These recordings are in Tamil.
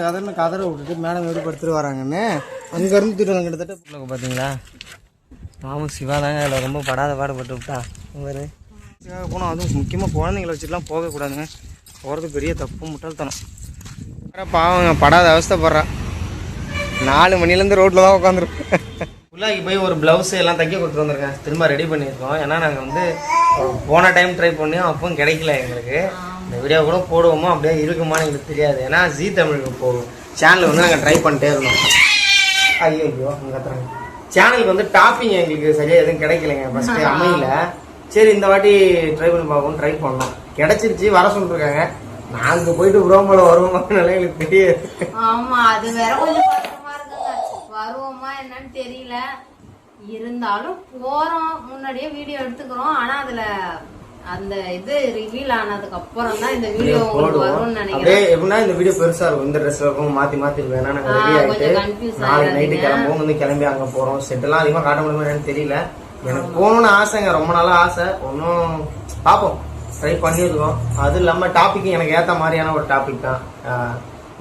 கதர்னு கதரை விட்டுட்டு மேடம் எப்படி படுத்துட்டு வராங்கன்னு அங்கேருந்து திட்டு கிட்டத்தட்ட பார்த்தீங்களா. மாமு சிவா தாங்க அதில் ரொம்ப படாத பாடுபட்டு விட்டா வேறு போனோம். அதுவும் முக்கியமாக குழந்தைங்கள வச்சுட்டுலாம் போகக்கூடாதுங்க. போகிறது பெரிய தப்பு, முட்டாள்தனம். வேறு பாவங்க படாத அவஸ்தைப்படுறா. 4 மணிலேருந்து ரோட்டில் தான் உட்காந்துருக்கோம். உள்ளாக்கி போய் ஒரு ப்ளவுஸு எல்லாம் தைக்க கொடுத்துட்டு வந்திருக்கேன். திரும்ப ரெடி பண்ணியிருக்கோம். ஏன்னா நாங்கள் வந்து போன டைம் ட்ரை பண்ணியும் அப்பவும் கிடைக்கல எங்களுக்கு. இந்த வீடியோ கூட போடுவோமோ அப்படியே இருக்குமான்னு எங்களுக்கு தெரியாது. ஏன்னா ஜி தமிழுக்கு போகும் சேனல் வந்து நாங்கள் ட்ரை பண்ணிட்டே இருந்தோம். ஐயோ அங்கே சேனலுக்கு வந்து டாப்பிங் எங்களுக்கு சரியாக எதுவும் கிடைக்கலைங்க. ஃபஸ்ட்டு அமையல. சரி இந்த வாட்டி ட்ரை பண்ணி பார்ப்போம். ட்ரை பண்ணோம், கிடைச்சிருச்சு. வர சொல்லிருக்காங்க. நாங்க போயிட்டு ப்ரோமோல வருவோமான்னு எங்களுக்கு தெரியாது. ஆமா, அது வேற கொஞ்சம் கஷ்டமா இருக்குங்க. வருவோமா என்னன்னு தெரியல. இருந்தாலும் போறோம், முன்னாடியே வீடியோ எடுத்துக்கிறோம். ஆனா அதுல அந்த இது ரிவீல் ஆனதுக்கு அப்புறம் தான் இந்த வீடியோ வரும்னு நினைக்கிறேன். எப்படின்னா இந்த வீடியோ பெருசா இருக்கும். இந்த ட்ரெஸ்ல இருக்கும், மாத்தி மாத்தி வேணா நாங்க ரெடி ஆயிட்டு நாளைக்கு நைட்டு கிளம்புவோம். வந்து கிளம்பி அங்க போறோம். செட்டெல்லாம் அதிகமா காட்ட முடியுமா என்னன்னு தெரியல. எனக்கு போகணும்னு ஆசைங்க, ரொம்ப நாளா ஆசை. ஒன்னும் பாப்போம், ட்ரை பண்ணிருக்கோம். அது இல்லாம டாபிக் எனக்கு ஏத்த மாதிரியான ஒரு டாபிக் தான்,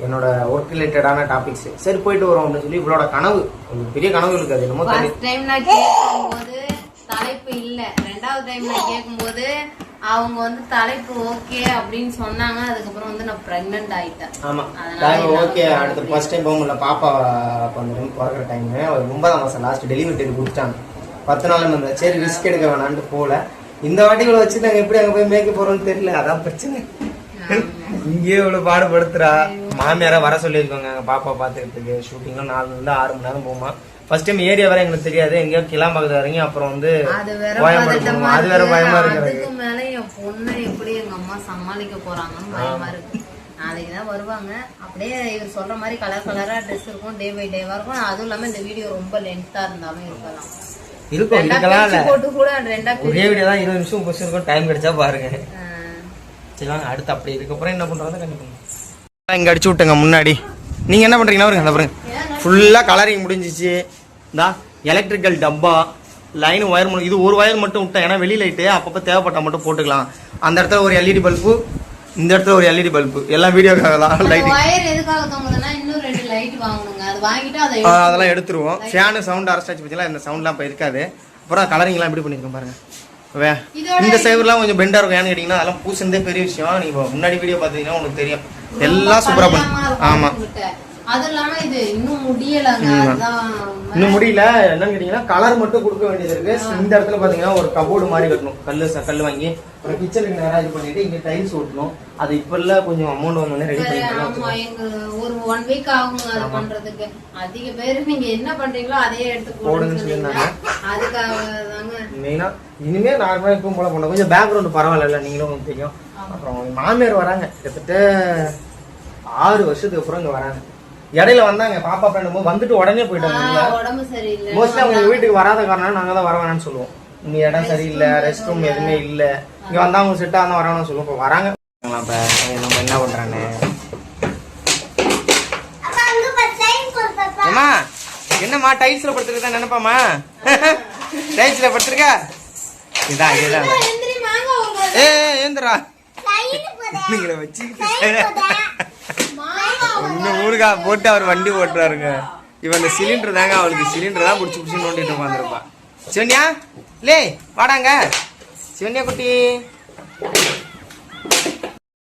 என்னோட ஒர்க் ரிலேட்டடான டாபிக்ஸ். சரி போயிட்டு வரோம் அப்படின்னு சொல்லி இவளோட கனவு, பெரிய கனவு இருக்கு. அது என்னமோ தலைப்பு இல்ல, 2வது டைம்ல கேட்கும்போது அவங்க வந்து தலைப்பு ஓகே அப்படின்னு சொன்னாங்க. அதுக்கப்புறம் வந்து நான் பிரெக்னன்ட் ஆயிட்டேன். ஆமா, ஓகே. அடுத்து ஃபர்ஸ்ட் டைம் போக முடியல. பாப்பா பிறக்கிற டைம் ஒரு 9ஆம் மாசம் லாஸ்ட் டெலிவரி டேட் கொடுத்தாங்க. 10 நாள் இருந்தேன். சரி ரிஸ்க் எடுக்க வேணான்ட்டு போல. இந்த வாட்டிகளை வச்சு நாங்க எப்படி அங்க போய் மேய்க்க போறோம்னு தெரியல. அதான் பிரச்சனை. இங்கேயே இவ்வளவு பாடுபடுத்துறா. மாமியார வர சொல்லியிருக்கோங்க பாப்பா பாத்துக்கிறதுக்கு. ஷூட்டிங்லாம் 4 to 6 மணி நேரம் போகுமா. ஃபர்ஸ்ட் டைம் ஏரியா வேற எங்களுக்கு தெரியாது. எங்கேயோ கிளாம்பாக்கத்துல இறங்கி அப்புறம் வந்து கோயம்பேடு. அது வேற பயமா இருக்கு. அதுக்கு மேல என் பொண்ணு எப்படி எங்க அம்மா சமாளிக்க போறாங்கன்னு பயமா இருக்கு. நாளைக்குதான் வருவாங்க. அப்படியே இவர் சொல்ற மாதிரி கலர் கலரா ட்ரெஸ் இருக்கும், டே பை டேவா இருக்கும். அதுவும் இல்லாம இந்த வீடியோ ரொம்ப லென்த்தா இருந்தாலும் இருக்கலாம். ஒரே வீடியோ தான் 20 நிமிஷம் கொஸ்டின் இருக்கும். டைம் கிடைச்சா பாருங்க. சரி வாங்க அடுத்து அப்படி இதுக்கப்புறம் என்ன பண்றதா கண்டிப்பா இங்க அடிச்சு விட்டுங்க முன்னாடி. நீங்க என்ன பண்றீங்கன்னா பாருங்க, ஃபுல்லா கலரிங் முடிஞ்சிச்சு. இந்த எலக்ட்ரிக்கல் டப்பா லைன் ஒயர், இது ஒரு ஒயர் மட்டும் விட்டேன். ஏன்னா வெளி லைட்டு அப்பப்போ தேவைப்பட்டா மட்டும் போட்டுக்கலாம். அந்த இடத்துல ஒரு எல்இடி பல்பு, இந்த இடத்துல ஒரு எல்இடி பல்பு, எல்லாம் வீடியோக்காக தான். லைட் அதெல்லாம் எடுத்துருவோம். ஃபேனு சவுண்ட் அரெஸ்ட் ஆச்சு பத்திலாம் இந்த சவுண்ட்லாம் இப்போ இருக்காது. அப்புறம் கலரிங்லாம் எப்படி பண்ணிருக்கோம் பாருங்க. இந்த சைவர்லாம் கொஞ்சம் பெண்டா இருக்கும். ஏன்னு கேட்டீங்கன்னா அதெல்லாம் பூசுனதே பெரிய விஷயம். நீங்க முன்னாடி வீடியோ பாத்தீங்கன்னா உங்களுக்கு தெரியும். எல்லாம் சூப்பரா பண்ணு. ஆமா, இன்னும் முடியல. என்னன்னு கேட்டீங்கன்னா கலர் மட்டும் கொடுக்க வேண்டியது இருக்கு. இந்த இடத்துல பாத்தீங்கன்னா ஒரு கபோர்டு மாதிரி கட்டணும். கல் வாங்கி ஒரு கிச்சனுக்கு நேரா இது பண்ணிட்டு இங்க டைல்ஸ் ஓட்டணும். அது இப்ப இல்ல, கொஞ்சம் அமௌண்ட் வந்தோடனே ரெடி பண்ணிக்கலாம். ஒரு 1 வீக் ஆகும் அது பண்றதுக்கு. அதிக பேர் நீங்க என்ன பண்றீங்களோ அதே எடுத்து போடுன்னு சொல்லியிருந்தாங்க. அதுக்காக தாங்க மெயினா இனிமே நார்மலா எப்பவும் போல பண்ண. கொஞ்சம் பேக்ரவுண்ட் பரவாயில்ல, நீங்களும் தெரியும். அப்புறம் மாமியார் வராங்க. கிட்டத்தட்ட 6 வருஷத்துக்கு அப்புறம் இங்க வராங்க. இடையில வந்தாங்க பாப்பா பண்ணும்போது, வந்துட்டு உடனே போயிட்டாங்க. உடம்பு சரியில்லை. மோஸ்ட்லி அவங்க வீட்டுக்கு வராத காரணம் நாங்க தான் வர வேணாம்னு சொல்லுவோம். இங்க இடம் சரியில்லை, ரெஸ்ட் ரூம் எதுவுமே இல்ல. இங்க வந்தா அவங்க செட்டா தான் வரணும்னு சொல்லுவோம். இப்போ வராங்க. இப்ப நம்ம என்ன பண்றாங்க அம்மா, என்னம்மா டைல்ஸ்ல படுத்துருக்கா நினைப்பாமா? டைல்ஸ்ல படுத்துருக்க இதான் இதுதான். ஏந்திரா நீங்களை வச்சு இன்னும் ஊருக்கா போட்டு அவர் வண்டி ஓட்டுறாருங்க. இவன் இந்த சிலிண்டர் தாங்க அவளுக்கு. சிலிண்டர் தான் பிடிச்சி பிடிச்சி நோண்டிட்டு உட்காந்துருப்பா. சிவன்யா லே வாடாங்க. சிவன்யா குட்டி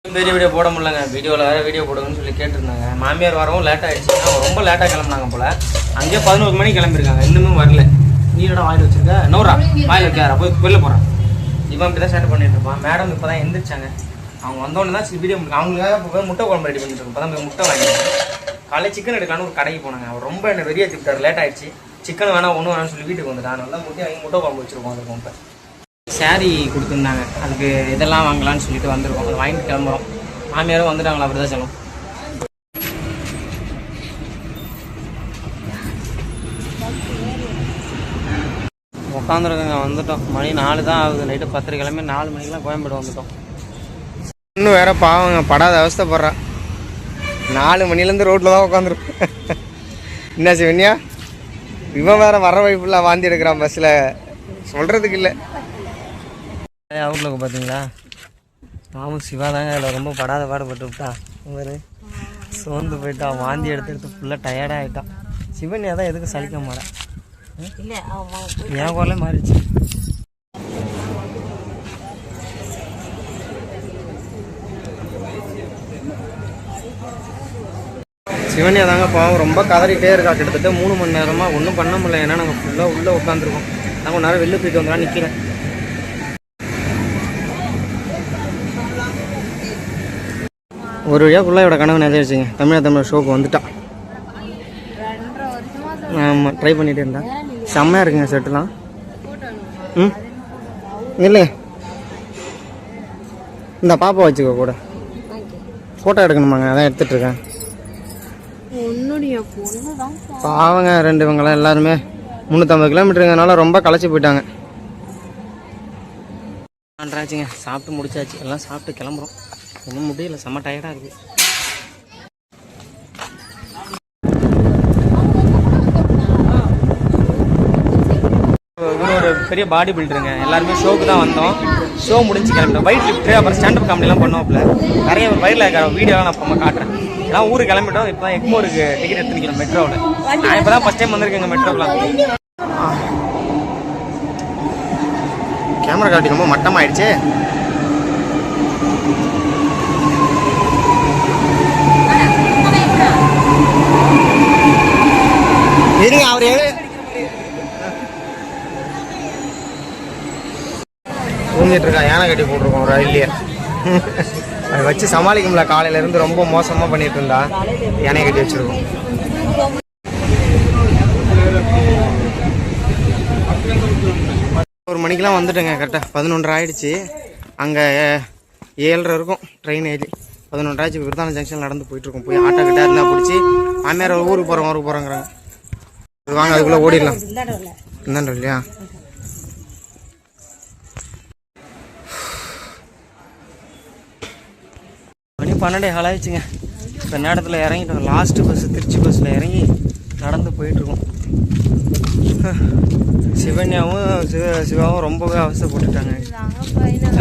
பெரிய வீடியோ போட முடியலங்க. வீடியோவில் வேறு வீடியோ போடுங்கன்னு சொல்லி கேட்டிருந்தாங்க. மாமியார் வரவும் லேட் ஆகிடுச்சு. ரொம்ப லேட்டாக கிளம்புனாங்க போல். அங்கேயே 11 மணிக்கு கிளம்பிருக்காங்க. இன்னுமே வரல. நீ என்னடா வாயில் வச்சிருக்க? நோரா வாயில் வைக்காரா? போய் வெளில போகிறான். இவன் இப்படி தான் ஸ்டார்ட் பண்ணிட்டு இருப்பான். மேடம் இப்போ தான் எந்திரிச்சாங்க. அவங்க வந்தோடனே தான் வீடியோ அவங்களுக்காக போய் முட்டை குழம்பு ரெடி பண்ணிட்டு இருக்கோம். இப்போ தான் முட்டை வாங்கிட்டு காலையில் சிக்கன் எடுக்கலான்னு ஒரு கடைக்கு போனாங்க. அவர் ரொம்ப என்ன வெறியா வச்சுக்கிட்டார். லேட் ஆகிடுச்சு. சிக்கன் வேணா ஒன்றும் வேணாம்னு சொல்லி வீட்டுக்கு வந்துட்டான். அதனால தான் முட்டை வாங்கி முட்டை குழம்பு வச்சுருக்கோம். அதுக்கு இப்போ சாரீ கொடுத்துருந்தாங்க. அதுக்கு இதெல்லாம் வாங்கலான்னு சொல்லிட்டு வந்திருக்கோம். அதை வாங்கிட்டு கிளம்புறோம். மாமியாரும் வந்துட்டாங்களா? அப்படி தான் சொல்லுவோம். உட்காந்துருக்கோங்க. வந்துட்டோம். மணி 4 தான் ஆகுது. நைட்டு 10 கிளம்பி 4 மணிக்கெலாம் கோயம்பேடு வந்துட்டோம். இன்னும் வேற பாவங்க படாத அவஸ்தைப்படுறா. 4 மணிலேருந்து ரோட்டில் தான் உட்காந்துருப்பேன். என்ன சிவன்யா, இவன் வேற வர வழிப்புலாம் வாந்தி எடுக்கிறான் பஸ்ஸில். சொல்கிறதுக்கு இல்லை. அவுட்லுக்கு பார்த்தீங்களா? மாமு சிவா தாங்க அதில் ரொம்ப படாத பாடுபட்டு விட்டா. வேறு சோர்ந்து போயிட்டான், வாந்தி எடுத்து ஃபுல்லாக டயர்டாக ஆகிட்டான். சிவன்யா தான் எதுக்கு சலிக்க மாட்டேன், என் குரலே மாறிடுச்சு. சிவன்யா தாங்க பாவம் ரொம்ப கதறிட்டே இருக்கா. கிட்டத்தட்ட 3 மணி நேரமாக ஒன்றும் பண்ண முடியல. ஏன்னா நாங்கள் ஃபுல்லாக உள்ளே உட்காந்துருக்கோம். நான் கொஞ்ச நேரம் வெளில போயிட்டு வந்தா நிற்கிறேன். ஒரு வழியாக ஃபுல்லாக இவட கனவு நினைச்சிருச்சிங்க. தமிழ் ஷோக்கு வந்துட்டான். ஆமாம், ட்ரை பண்ணிகிட்டே இருந்தா. செம்மையாக இருக்குங்க செட்டுலாம். ம் இல்லை இந்த பாப்பா வச்சுக்கோ கூட. ஃபோட்டோ எடுக்கணுமாங்க, அதான் எடுத்துகிட்ருக்கேன். பாவங்க 2 இவங்களாம் எல்லாருமே 350 கிலோமீட்டருங்கனால ரொம்ப களைச்சி போயிட்டாங்க. ஆச்சுங்க, சாப்பிட்டு முடிச்சாச்சு. எல்லாம் சாப்பிட்டு கிளம்புறோம். ஒன்றும் முடியல, செம்ம டயர்டாக இருக்குது. ஒரு பெரிய பாடி பில்டருங்க. எல்லாருமே ஷோக்கு தான் வந்தோம். ஷோ முடிஞ்சு கிளம்பிட்டோம். வெயிட் லிஃப்ட்டு அப்புறம் ஸ்டாண்டப் காமெடிலாம் பண்ணுவோம்ல. நிறைய வயிறில் இருக்கிற வீடியோலாம் நான் அப்புறமா காட்டுறேன். எல்லாம் ஊருக்கு கிளம்பிட்டோம். இப்போ தான் எக்மோருக்கு டிக்கெட் எடுத்து நிற்கிறோம் மெட்ரோவில். நான் இப்போ தான் ஃபஸ்ட் டைம் வந்திருக்கேங்க மெட்ரோவில். கேமரா காட்டி ரொம்ப மட்டமாயிடுச்சு. இருங்க, அவர் தூங்கிட்டு இருக்கா. யானை கட்டி போட்டிருக்கோம் ரயில்லையே. அதை வச்சு சமாளிக்க முடியல. காலையிலேருந்து ரொம்ப மோசமாக பண்ணிட்டு இருந்தா யானையை கட்டி வச்சிருக்கோம். 1 மணிக்கெலாம் வந்துட்டேங்க. கரெக்டாக 11:30 ஆகிடுச்சு. அங்கே 7:30 இருக்கும் ட்ரெயின் ஏறி. 11:30 ஆச்சு. விருதான ஜங்ஷன் நடந்து போயிட்டுருக்கோம். போய் ஆட்டோ கிட்ட இருந்தால் பிடிச்சி மாமியார் ஊருக்கு போகிறோங்கிறாங்க. வாங்க, அதுக்குள்ளே ஓடிடலாம். என்னன்ற இல்லையா? மணி 12 ஆயிடுச்சுங்க. இப்போ நேரத்தில் இறங்கிட்டோம். லாஸ்ட்டு பஸ்ஸு திருச்சி பஸ்ஸில் இறங்கி நடந்து போயிட்டுருக்கோம். சிவன்யாவும் சிவாவும் ரொம்பவே அவசரப்பட்டுட்டாங்க.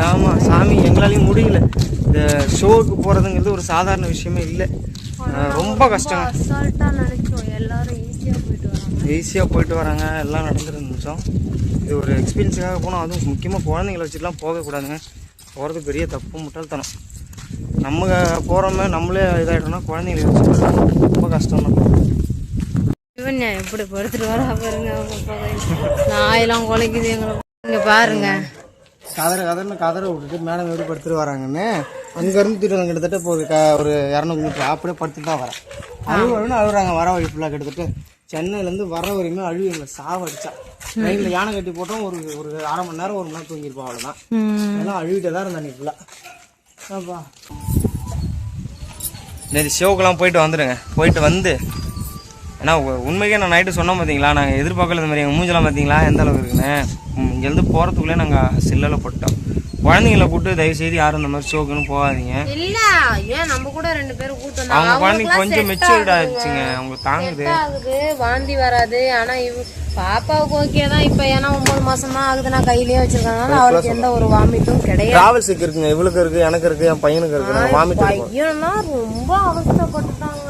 ஆமாம் சாமி, எங்களாலையும் முடியல. இந்த ஷோவுக்கு போகிறதுங்கிறது ஒரு சாதாரண விஷயமே இல்லை. ரொம்ப கஷ்டம். ஈஸியாக போயிட்டு வராங்க. எல்லாம் நடந்துட்டு நிமிஷம். இது ஒரு எக்ஸ்பீரியன்ஸுக்காக போனோம். அதுவும் முக்கியமாக குழந்தைங்கள வச்சுட்டுலாம் போகக்கூடாதுங்க. போகிறது பெரிய தப்பு, முட்டாள்தனம். நம்ம போகிறோமே நம்மளே இதாகிட்டோம்னா குழந்தைங்களை வச்சு ரொம்ப கஷ்டம் தான். சிவன்யா எப்படி படுத்துட்டு வரா பாருங்க. நாயெல்லாம் குலைக்குது எங்களை. இங்கே பாருங்க, கதரை விட்டுட்டு மேடம் எப்படி படுத்துட்டு வராங்கன்னு. அங்கேருந்து திட்டு கிட்டத்தட்ட இப்போ ஒரு 200 மீட்டர் அப்படியே படுத்துட்டு தான் வரேன். அழுகுறாங்க. வர வழி ஃபுல்லாக கிட்டத்தட்ட சென்னையிலேருந்து வர வரையுமே எங்களை சாவடிச்சா. ட்ரெயினில் யானை கட்டி போட்டோம். ஒரு 1/2 மணி நேரம் 1 மணி நேரம் தூங்கியிருப்போம். அவ்வளோதான். எல்லாம் அழுகிட்டே தான் இருந்தேன் ஃபுல்லாக. அப்பா நேற்று ஷோக்கெல்லாம் போயிட்டு வந்துடுங்க. போயிட்டு வந்து ஏன்னா உண்மைக்கே நான் நைட்டு சொன்னோம் பார்த்தீங்களா, நாங்கள் எதிர்பார்க்கல இந்த மாதிரி எங்கள் மூஞ்செல்லாம் பார்த்தீங்களா எந்த அளவுக்கு இருக்குன்னு. இங்கேருந்து போகிறதுக்குள்ளே நாங்கள் சில்லில் போட்டோம். குழந்தைங்களை கூப்பிட்டு தயவுசெய்து யாரும் இந்த மாதிரி ஷோக்குன்னு போகாதீங்க. இல்ல ஏன் நம்ம கூட 2 பேரும் கூட்டம். அவங்க குழந்தைங்க கொஞ்சம் மெச்சூர்ட் ஆச்சுங்க. அவங்களுக்கு தாங்குது, வாந்தி வராது. ஆனா பாப்பாவுக்கு ஓகே தான். இப்ப ஏன்னா 9 மாசம் தான் ஆகுது. நான் கையிலேயே வச்சிருக்காங்க. அவளுக்கு எந்த ஒரு வாமிட்டும் கிடையாது. டிராவல்ஸுக்கு இருக்குங்க, இவளுக்கு இருக்கு, எனக்கு இருக்கு, என் பையனுக்கு இருக்கு. வாமிட் பையனா ரொம்ப அவஸ்தைப்பட்டுட்டாங்க.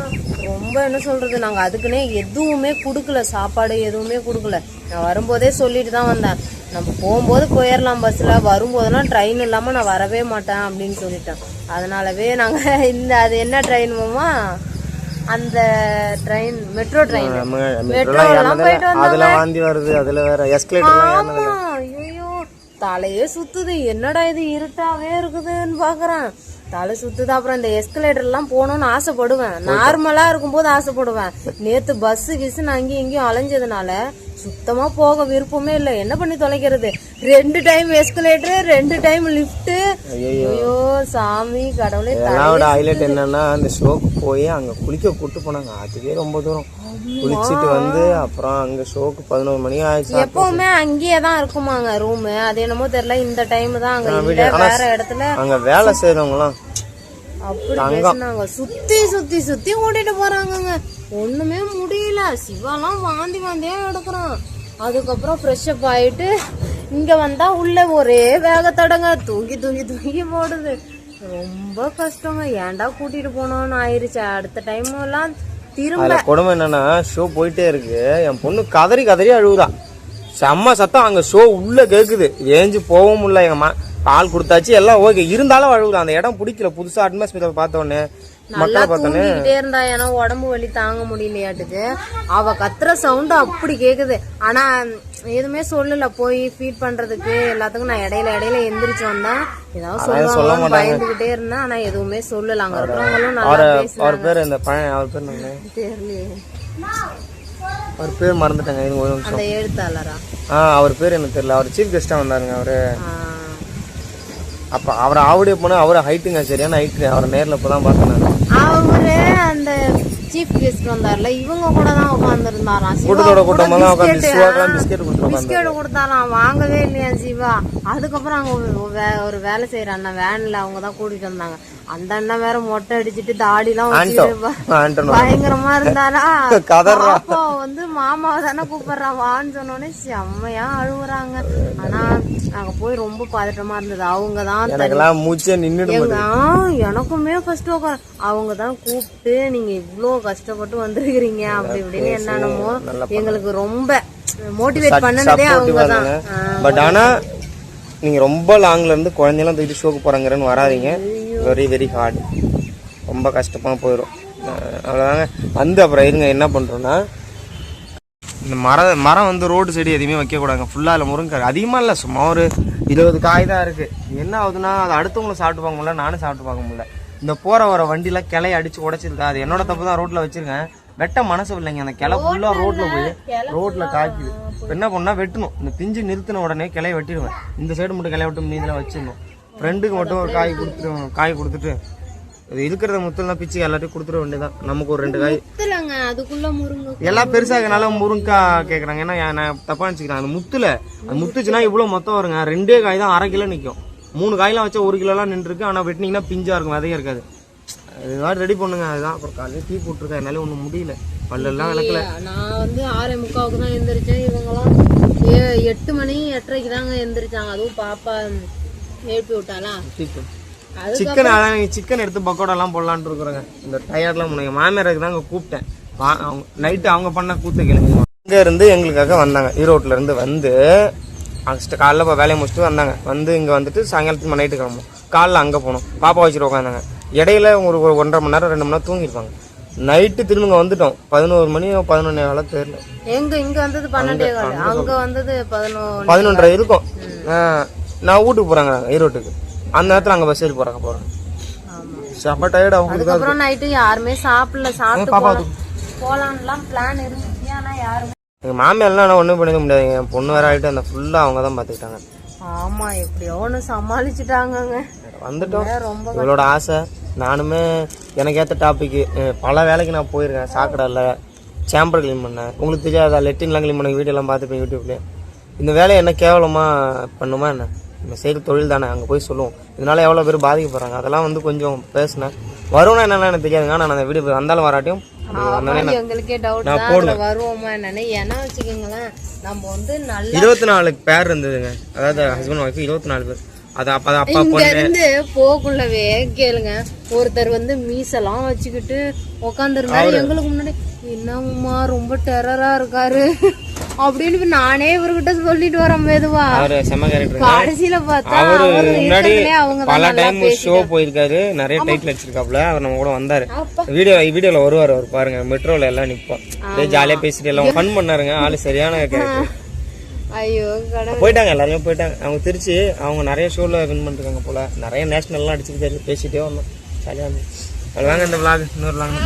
ரொம்ப என்ன சொல்றது, நாங்க அதுக்குன்னே எதுவுமே குடுக்கல. சாப்பாடு எதுவுமே குடுக்கல. நான் வரும்போதே சொல்லிட்டு தான் வந்தேன். நம்ம போகும்போது போயிடலாம் பஸ்ல, வரும்போதெல்லாம் ட்ரெயின் இல்லாம நான் வரவே மாட்டேன் அப்படின்னு சொல்லிட்டேன். அதனாலவே நாங்க அது என்ன ட்ரெயின் போமா, அந்த ட்ரெயின் மெட்ரோ ட்ரெயின். மெட்ரோலாம் போயிட்டு வந்தோம். ஐயோ தலையே சுத்துது. என்னடா இது இருட்டாவே இருக்குதுன்னு பாக்குறேன். தலை சுத்துது. அப்புறம் இந்த எஸ்கலேட்டர்லாம் போகணும்னு ஆசைப்படுவேன். நார்மலா இருக்கும்போது ஆசைப்படுவேன். நேத்து பஸ்ஸு கிஸ்ன்னு அங்கேயும் இங்கேயும் அலைஞ்சதுனால சுத்தமா போக விருப்பமே இல்லை. என்ன பண்ணி தொலைக்கிறது? 2 டைம் எஸ்கலேட்டர், 2 டைம் லிஃப்ட். ஐயோ சாமி கடவுளே. ஹைலைட் என்னன்னா, அந்த ஷோக்கு போய் அங்க குளிக்க கூட்டு போனாங்க. அதுவே ரொம்ப தூரம் குளிச்சுட்டு வந்து அப்புறம் அங்க ஷோக்கு 11 மணி ஆயிடுச்சு. எப்பவுமே அங்கேயே தான் இருக்குமாங்க ரூம். அது என்னமோ தெரியல, இந்த டைம் தான் அங்க வேற இடத்துல அங்க வேலை செய்யறவங்களாம் அப்படி பேசினாங்க. சுத்தி சுத்தி சுத்தி ஓட்டிட்டு போறாங்க. ஒண்ணுமே முடியல. சிவாலாம் வாந்தியா எடுக்கிறான். அதுக்கப்புறம் ஃப்ரெஷ் அப் ஆயிட்டு இங்க வந்தா உள்ள ஒரே வேகத்தடங்க. தூங்கி தூங்கி தூங்கி போடுது. ரொம்ப கஷ்டங்க. ஏன்டா கூட்டிட்டு போனோம்னு ஆயிருச்சு. அடுத்த டைம் எல்லாம் திரும்ப அதில் கொடுமை என்னன்னா ஷோ போயிட்டே இருக்கு, என் பொண்ணு கதறி கதறி அழுவுதா, செம்ம சத்தம். அங்கே ஷோ உள்ள கேட்குது, ஏஞ்சி போகவும் முடியல. எங்கள் பால் கொடுத்தாச்சு எல்லாம் ஓகே, இருந்தாலும் அழுவுதா. அந்த இடம் பிடிக்கல. புதுசாக அட்மாஸ்பியர் பார்த்தோன்னே நல்லா தூங்கிக்கிட்டே இருந்தா, ஏன்னா உடம்பு வலி தாங்க முடியலையாட்டுக்கு. அவ கத்துற சவுண்டு அப்படி கேக்குது. ஆனா எதுவுமே சொல்லல. போய் ஃபீட் பண்றதுக்கு எல்லாத்துக்கும் நான் இடையில எந்திரிச்சு வந்தேன். ஏதாவது சொல்லுவாங்க பயந்துகிட்டே இருந்தேன். ஆனா எதுவுமே சொல்லல. அங்க இருக்கிறவங்களும் நல்லா பேசுறாங்க. அவர் பேர் இந்த பையன், அவர் பேர் தெரியலையே, அவர் பேர் மறந்துட்டாங்க. இது ஒரு நிமிஷம். அந்த எழுத்தாளரா? அவர் பேர் எனக்கு தெரியல. அவர் சீஃப் கெஸ்டா வந்தாருங்க. அவரு அப்ப அவர் ஆவடியே போனா அவரை ஹைட்டுங்க, சரியான ஹைட்டு. அவரை நேரில் இப்பதான் பார்த்தேன். அவரு அந்த சீஃப் கெஸ்ட் வந்தார்ல, இவங்க கூட தான் உட்காந்துருந்தாராம். கூட்டத்தோட கூட்டமெல்லாம் உட்காந்து பிஸ்கெட் கொடுத்தாராம். வாங்கவே இல்லையா சிவா. அதுக்கப்புறம் அங்க ஒரு வேலை செய்யற அண்ணன் வேன்ல அவங்க தான் கூட்டிட்டு வந்தாங்க. அந்த அண்ணன் வேற மொட்டை அடிச்சுட்டு தாடி எல்லாம் பயங்கரமா இருந்தாரா. அப்போ வந்து மாமாவை தானே கூப்பிடுறான் வான்னு சொன்னோடனே செம்மையா அழுகுறாங்க. ஆனா நாங்க போய் ரொம்ப பதட்டமா இருந்தது. அவங்கதான் மூச்சே நின்னுடு. எனக்குமே ஃபர்ஸ்ட் அவங்கதான் கூப்பிட்டு நீங்க இவ்வளவு கஷ்டப்பட்டு வந்திருக்கிறீங்க அப்படி இப்படின்னு என்னென்னமோ எங்களுக்கு ரொம்ப மோட்டிவேட் பண்ணனதே அவங்கதான். பட் ஆனா நீங்க ரொம்ப லாங்ல இருந்து குழந்தையெல்லாம் தூக்கிட்டு ஷோக்கு போறாங்கன்னு வராதிங்க. வெரி வெரி ஹார்டு, ரொம்ப கஷ்டமா போயிடும். அவ்வளோதாங்க. வந்து அப்புறம் இருங்க என்ன பண்ணுறோன்னா, இந்த மரம் வந்து ரோடு சைடு எதுவுமே வைக்கக்கூடாதுங்க. ஃபுல்லாக இல்லை முருங்கை அதிகமாக இல்லை, சும்மா ஒரு 20 காய் தான் இருக்குது. என்ன ஆகுதுன்னா அது அடுத்தவங்களும் சாப்பிட்டு பார்க்க முடியல, நானும் சாப்பிட்டு பார்க்க முடியல. இந்த போகிற வர வண்டியில் கிளையை அடித்து உடச்சிருக்கா. அது என்னோட தப்பு தான். ரோட்டில் வச்சுருக்கேன், வெட்ட மனசு இல்லைங்க. அந்த கிளை ஃபுல்லாக ரோட்டில் போய் ரோட்டில் காய்க்குது. என்ன பண்ணால் வெட்டணும். இந்த பிஞ்சு நிறுத்தின உடனே கிளையை வெட்டிடுவேன். இந்த சைடு மட்டும் கிளைய விட்டு மீதில் வச்சிடணும். ஃப்ரெண்டுக்கு மட்டும் ஒரு காய் கொடுத்துட்டு இது இருக்கிறத முத்தெல்லாம் பிச்சு எல்லாத்தையும் கொடுத்துட வேண்டியதான். நமக்கு ஒரு 2 காய் எல்லாம் பெருசாகனால முருங்காய் கேட்குறாங்க. ஏன்னா நான் தப்பா நினச்சிக்கிறேன். அந்த முத்துச்சுன்னா இவ்வளோ மொத்தம் வருங்க. 2 காய் தான் 1/2 கிலோ நிற்கும். 3 காயெல்லாம் வச்சா 1 கிலோலாம் நின்றுருக்கு. ஆனால் வெட்டினீங்கன்னா பிஞ்சா இருக்கும், விதையா இருக்காது. இதுதான் ரெடி பண்ணுங்க. அதுதான் அப்புறம் காலையில் டீ போட்டிருக்கேன், என்னால ஒன்றும் முடியல. பல்லெல்லாம் விளக்கல. நான் வந்து 6:45 தான் எந்திரிச்சேன். இவங்கெல்லாம் 8 மணி 8:30 தாங்க எந்திரிச்சாங்க. அதுவும் பாப்பா எழுப்பி விட்டாளா. சிக்கன் எடுத்து பக்கோடாலாம் போடலான்ட்டு இருக்கிறோங்க. இந்த டயர்ட்லாம் முன்னாங்க மாமியாருக்கு தாங்க கூப்பிட்டேன். அவங்க நைட்டு அவங்க பண்ண கூத்த கேளுங்க. இங்க இருந்து எங்களுக்காக வந்தாங்க. ஈரோட்ல இருந்து வந்து காலைல வேலையை முடிச்சுட்டு வந்தாங்க. வந்து இங்கே வந்துட்டு சாயங்காலத்துக்கு நைட்டு கிளம்பும். காலைல அங்கே போனோம், பாப்பா வச்சுட்டு உட்காந்தாங்க. இடையில ஒரு 1.5 மணி நேரம் 2 மணி நேரம் தூங்கிருப்பாங்க. நைட்டு திரும்ப வந்துட்டோம். 11 மணி 11 தெரியல. இங்க வந்தது 12, அங்க வந்தது 11 இருக்கும். நான் வீட்டுக்கு போறாங்க ஈரோட்டுக்கு. அந்த நேரத்துல அங்க பஸ் ஏறி போறாங்க. செம்ம டயர்ட். அவங்க நைட்டு யாருமே சாப்பிடல. சாப்பிட்டு போலான்லாம் பிளான் இருந்துச்சு. ஆனா யாருமே எங்க மாமியாரெல்லாம் ஒண்ணும் பண்ணிக்க முடியாது. என் பொண்ணு வேற ஆயிட்டு அந்த ஃபுல்லா அவங்க தான் பாத்துக்கிட்டாங்க. ஆமா, எப்படியோ ஒன்று சமாளிச்சுட்டாங்க. வந்துட்டோம். இவளோட ஆசை. நானுமே எனக்கு ஏற்ற டாபிக்கு பல வேலைக்கு நான் போயிருக்கேன். சாக்கடையில் சேம்பர் கிளீன் பண்ணேன். உங்களுக்கு தெரியாதா, லெட்டின்லாம் கிளீன் பண்ண வீடியோலாம் பார்த்துப்பேன் யூடியூப்லேயே. இந்த வேலையை என்ன கேவலமாக பண்ணுமா என்ன? இந்த சைடு தொழில் தானே, அங்கே போய் சொல்லுவோம். இதனால எவ்வளோ பேர் பாதிக்கப்படுறாங்க. அதெல்லாம் வந்து கொஞ்சம் பேசினேன். வரும்னா என்னெல்லாம் எனக்கு தெரியாதுங்க. ஆனால் அந்த வீடியோ வந்தாலும் வராட்டியும் எங்களுக்கே டவுட் தான் வருவோமா என்னன்னு. ஏன்னா வச்சுக்கோங்களேன், நம்ம வந்து 24 பேர் இருந்ததுங்க. அதாவது ஹஸ்பண்ட் ஒய்ஃப் 24 பேர். அது அப்ப இருந்து போக்குள்ளவே கேளுங்க. ஒருத்தர் வந்து மீசெல்லாம் வச்சுக்கிட்டு உட்காந்துருந்தாரு எங்களுக்கு முன்னாடி. என்னம்மா ரொம்ப டெரரா இருக்காரு அப்படின்னு நானே இவர்கிட்ட சொல்லிட்டு வரேன் மெதுவா. கடைசியில பார்த்தா பல டைம் ஷோ போயிருக்காரு, நிறைய டைட்டில் வச்சிருக்காப்ல. அவர் நம்ம கூட வந்தாரு. வீடியோல வருவாரு அவர், பாருங்க. மெட்ரோல எல்லாம் நிப்போம், ஜாலியா பேசிட்டு எல்லாம் ஃபன் பண்ணாருங்க. ஆளு சரியான கேரக்டர். ஐயோ போயிட்டாங்க, எல்லாருமே போயிட்டாங்க. அவங்க திருச்சி, அவங்க நிறைய ஷோல வின் பண்ணிருக்காங்க போல. நிறைய நேஷனல்லாம் அடிச்சுட்டு பேசிட்டே வந்தோம். ஜாலியா இருந்துச்சு. வாங்க இந்த விளாக் இன்னொரு விளாக்